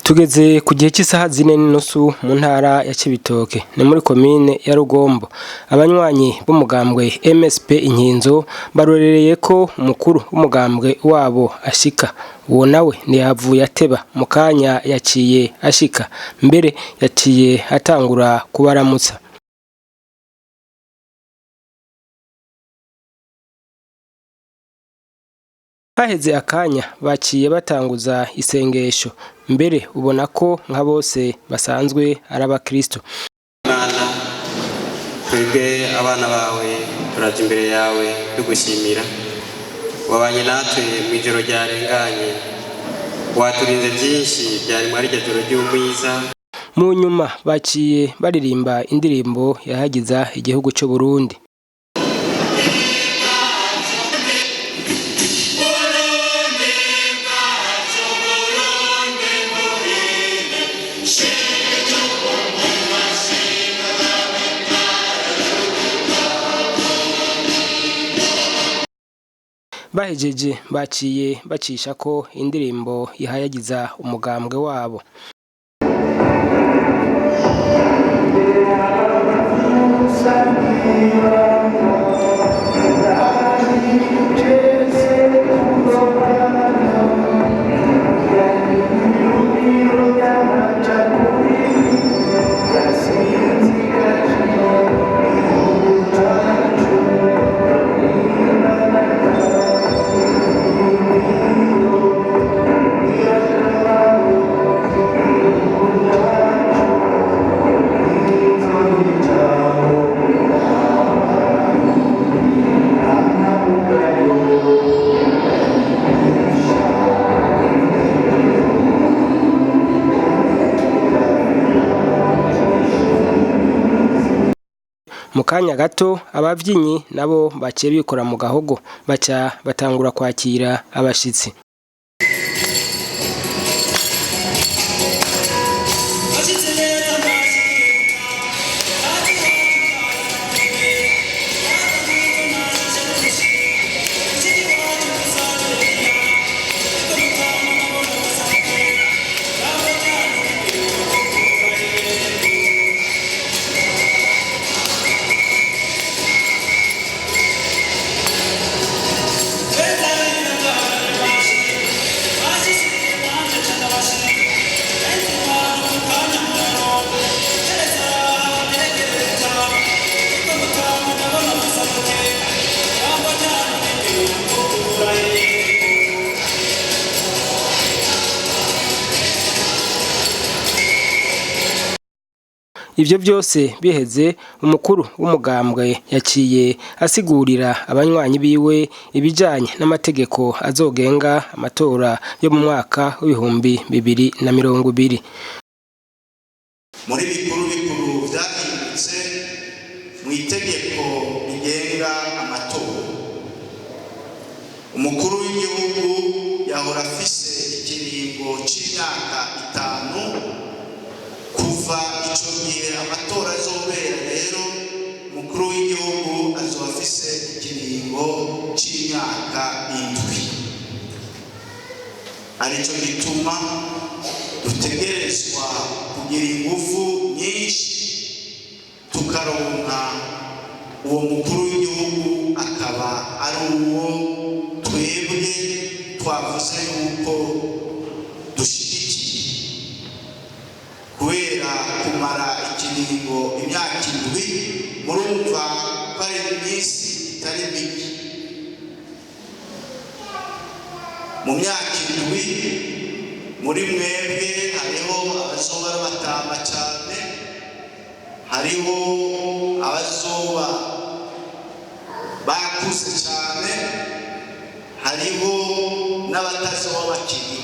Tugeze ku gihe cy'isaha 4:30 mu ntara ya Cibitoke ni muri komine ya Rugombo. Abanywanyi b'umugambwe MSP Inkinzo barorereye ko umukuru w'umugambwe wabo ashika. Uwo nawe ntiyavuye ateba, mu kanya yaciye ashika, mbere yaciye atangura kubaramutsa. Haheze akanya baciye batanguza isengesho, mbere ubona ko nka bose basanzwe ari abakristo. Mana, twebwe abana bawe turaje imbere yawe tugushimira. Wabanye natwe mu ijoro ryarenganye, waturinze byinshi byari muri iryo joro ry'umwiza. Mu nyuma baciye baririmba indirimbo yahagiza igihugu cy'u Burundi. Bahejeje baciye bacisha ko indirimbo ihayagiza umugambwe wabo. Mu kanya gato abavyinyi nabo baciye bikora mu gahogo, baca batangura kwakira abashitsi. Ivyo byose biheze, umukuru w'umugambwe yaciye asigurira abanywanyi biwe ibijanye n'amategeko azogenga amatora yo mu mwaka w'ibihumbi 2020. Muri bikuru vyahindutse mu itegeko rigenga amatora, umukuru w'igihugu yahora afise ikiringo c'imyaka 5. Kuva ico gihe amatora azobera rero, umukuru w'igihugu azoba afise ikiringo c'imyaka 7. Arico gituma dutegerezwa kugira ingufu nyinshi tukaronka uwo mukuru w'igihugu akaba ari uwo twebwe twavuze yuko dushigikiye, kubera kumara ikiringo imyaka 7 murumva ko ari iminsi itari mike. Mu myaka 7 muri mwebwe hariho abazoba batamba cyane, hariho abazoba bakuze cyane, hariho n'abatazoba bakiri.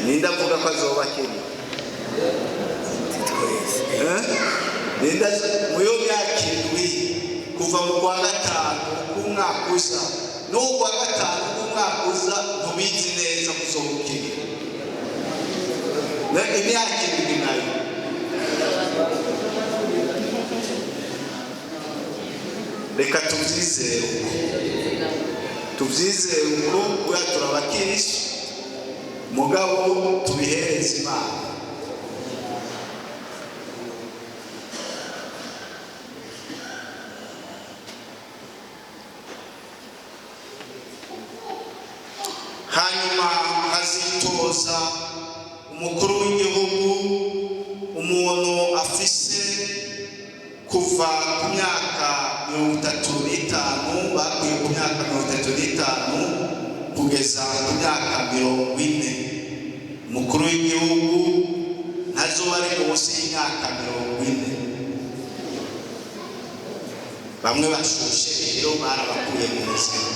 Ninda vuga ko azoba bakiri. Ninda muyo myaka 7 kuva mu kwa 5 k'umwaka uza no kwa 5 k'umwaka uza ntubizi neza kuzobukira. Imyaka 7 nayo reka tubyizere uko kuya turabakirishi mugabo tubihereze Imana. Hanyuma hazitoza umukuru w'igihugu umuntu afise kuva ku myaka 35 bakuye ku myaka 35 kugeza ku myaka 40. Umukuru w'igihugu ntazoba ari munsi y'imyaka 40. Bamwe bashushe rero barabakuye mu nzira.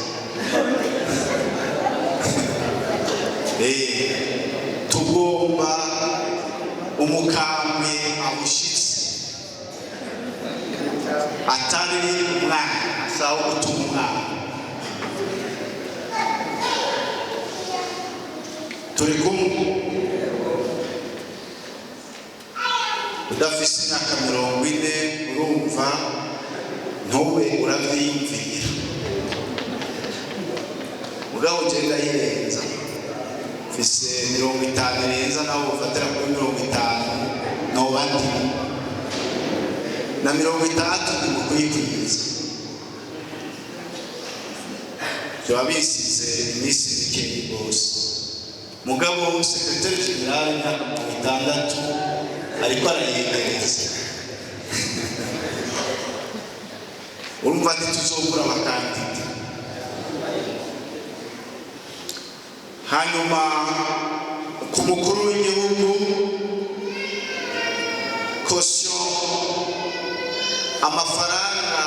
Tugomba umukambwe abushitse atari umwana asaho gutuma turi kumwe udafise imyaka 40 urumva ntowe uravyiyumvira mugabo genda yirenza fise 50 renza naho ufatira kuri 50 no bandi na 60 mu kuyikwiza byabisize imisi bikeye bose mugabo secretary general myaka 60 ariko arayegereza urumva ati tuzokura abakandida. Hanyuma ku mukuru w'igihugu kosyo amafaranga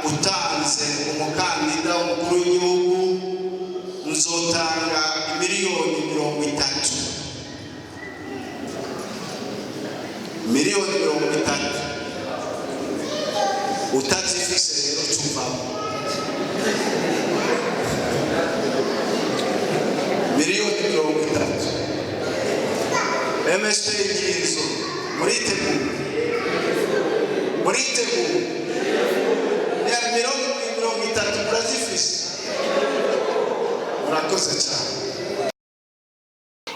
utanze umukandida w'umukuru w'igihugu muzotanga miliyoni 30. Miliyoni 30 utazifise rero cumvamo miliyoni 30. MSP y'inzo muriteguye ya miliyoni 30 murazifise murakoze cyane.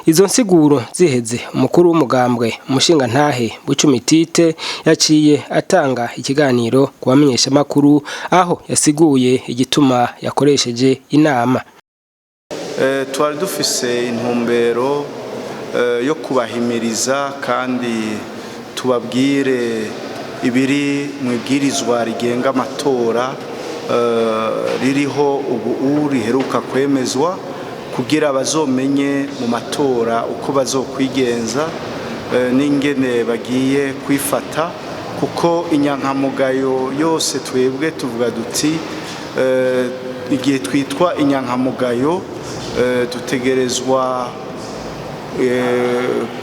Izo nsiguro ziheze umukuru w'umugambwe umushinga ntahe Bucumi Tite yaciye atanga ikiganiro ku bamenyesha makuru aho yasiguye igituma yakoresheje inama. Twari dufise intumbero yo kubahimiriza kandi tubabwire ibiri mu ibwirizwa rigenga amatora ririho ubu riheruka kwemezwa kugira bazomenye mu matora uko bazokwigenza n'ingene bagiye kwifata kuko inyankamugayo yose twebwe tuvuga duti igihe twitwa inyankamugayo dutegerezwa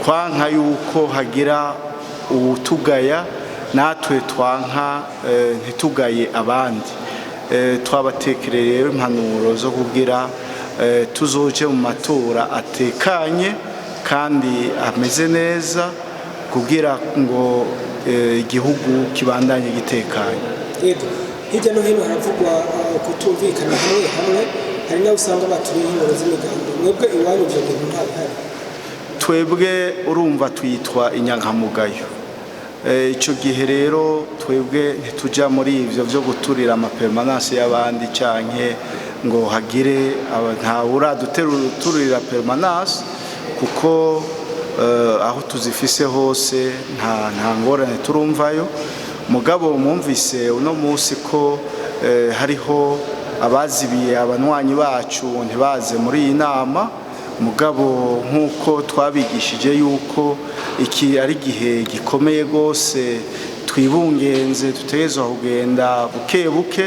kwanka yuko hagira ubutugaya natwe twanka ntitugaye abandi. Twabatekereye impanuro zo kugira tuzoje mu matora atekanye kandi ameze neza kugira ngo igihugu kibandanye gitekanye. Yego hirya no hino haravugwa kutumvikana hamwe hari nawe usanga baturiye ingoro z'imigambi mwebwe iwanyu byo bintu ntabihari. Twebwe urumva twitwa inyankamugayo icyo gihe rero twebwe ntituja muri ivyo byo guturira amapermanence y'abandi canke ngo hagire nta uraduterurira permanence kuko aho tuzifise hose nta ngorane turumvayo mugabo mwumvise uno munsi ko hariho abazibiye abanwanyi bacu ntibaze muri iyi nama mugabo nkuko twabigishije yuko iki ari gihe gikomeye gose twibungenze tutegezwa kugenda buke buke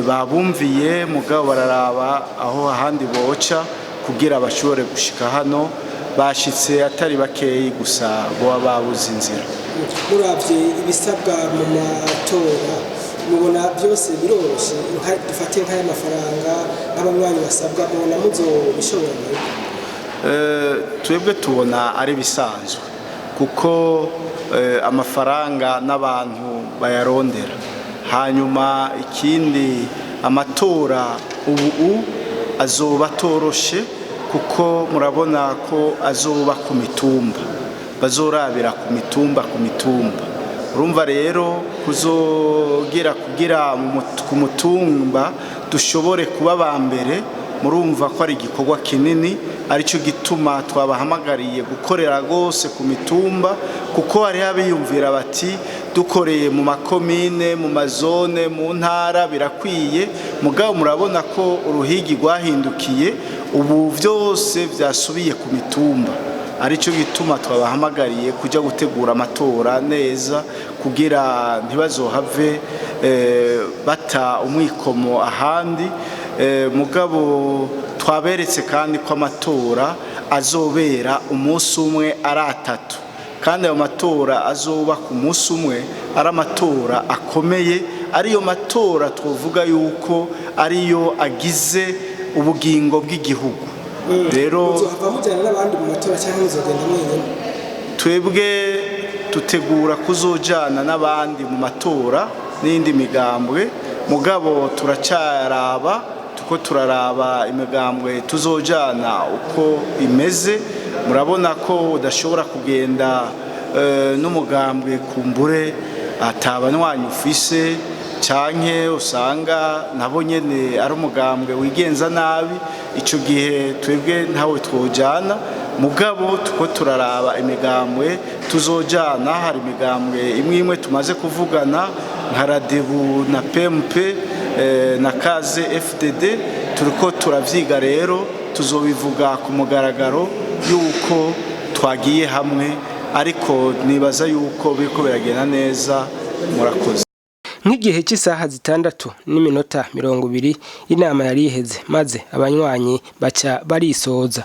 babumviye mugabo bararaba aho ahandi boca kugira bashobore gushika hano bashitse atari bakeyi gusa bo babuze inzira. Muravye ibisabwa mu matora mubona byose biroroshe dufate nk'aya mafaranga abanywanyi basabwa mubona muzo bishobora? Twebwe tubona ari bisanzwe kuko amafaranga n'abantu bayarondera hanyuma ikindi amatora ubu azoba atoroshe kuko murabona ko azoba ku mitumba, bazorabira ku mitumba urumva rero kugira ku mutumba dushobore kuba ba mbere, murumva ko ari igikorwa kinini, aricyo gituma twabahamagariye gukorera rwose ku mitumba, kuko hari abiyumvira bati dukoreye mu makomine, mu mazone, mu ntara birakwiye, mugabo murabona ko uruhigi rwahindukiye, ubu byose byasubiye ku mitumba, aricyo gituma twabahamagariye kujya gutegura amatora neza kugira ntibazohave bata umwikomo ahandi. Mugabo twaberetse kandi ko amatora azobera umunsi umwe ari atatu, kandi ayo matora azoba ku munsi umwe ari amatora akomeye, ariyo matora twavuga yuko ariyo agize ubugingo bw'igihugu. Rero twebwe tutegura kuzojana n'abandi mu matora n'indi migambwe, mugabo turacaraba turaraba imigambwe tuzojana uko imeze. Murabona ko udashobora kugenda n'umugambwe kumbure atabanywanyi ufise, canke usanga nabo nyene ari umugambwe wigenza nabi, ico gihe twebwe ntawe twojana. Mugabo tuko turaraba imigambwe tuzojana, hari imigambwe imwe tumaze kuvugana nka Radebu na PMP na Kaze FDD, turiko turavyiga rero tuzobivuga ku mugaragaro yuko twagiye hamwe, ariko nibaza yuko biriko biragenda neza. Murakoze. Nk'igihe cy'isaha 6:20 inama yari iheze, maze abanywanyi baca barisoza.